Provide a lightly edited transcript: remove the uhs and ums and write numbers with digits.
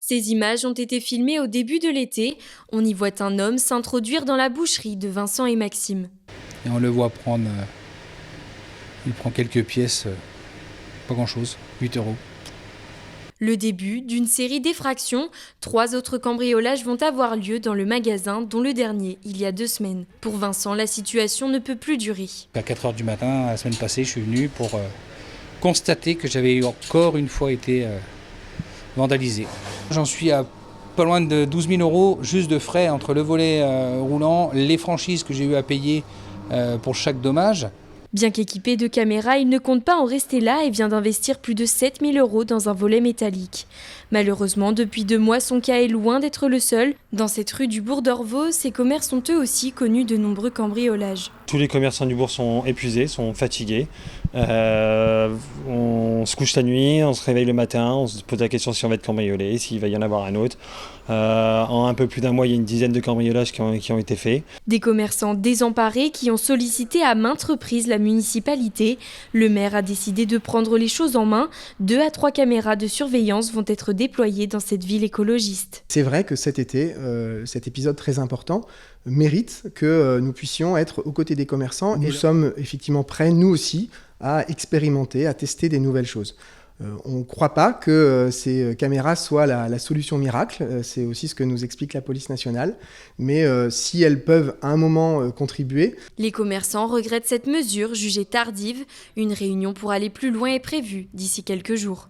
Ces images ont été filmées au début de l'été. On y voit un homme s'introduire dans la boucherie de Vincent et Maxime. Et on le voit prendre, il prend quelques pièces, pas grand chose, 8 euros. Le début d'une série d'effractions. 3 autres cambriolages vont avoir lieu dans le magasin, dont le dernier, il y a 2 semaines. Pour Vincent, la situation ne peut plus durer. À 4 heures du matin, la semaine passée, je suis venu pour constater que j'avais encore une fois été vandalisé. J'en suis à pas loin de 12 000 euros juste de frais entre le volet roulant, les franchises que j'ai eu à payer pour chaque dommage. Bien qu'équipé de caméras, il ne compte pas en rester là et vient d'investir plus de 7 000 euros dans un volet métallique. Malheureusement, depuis 2 mois, son cas est loin d'être le seul. Dans cette rue du bourg d'Orvaux, ces commerces ont eux aussi connu de nombreux cambriolages. Tous les commerçants du bourg sont épuisés, sont fatigués. On se couche la nuit, on se réveille le matin, on se pose la question si on va être cambriolé, s'il va y en avoir un autre. En un peu plus d'un mois, il y a une dizaine de cambriolages qui ont été faits. Des commerçants désemparés qui ont sollicité à maintes reprises la municipalité. Le maire a décidé de prendre les choses en main. 2 à 3 caméras de surveillance vont être déployées dans cette ville écologiste. C'est vrai que cet été, cet épisode très important mérite que nous puissions être aux côtés des commerçants. Et nous sommes effectivement prêts, nous aussi, à expérimenter, à tester des nouvelles choses. On ne croit pas que ces caméras soient la solution miracle, c'est aussi ce que nous explique la police nationale, mais si elles peuvent à un moment contribuer. Les commerçants regrettent cette mesure jugée tardive. Une réunion pour aller plus loin est prévue d'ici quelques jours.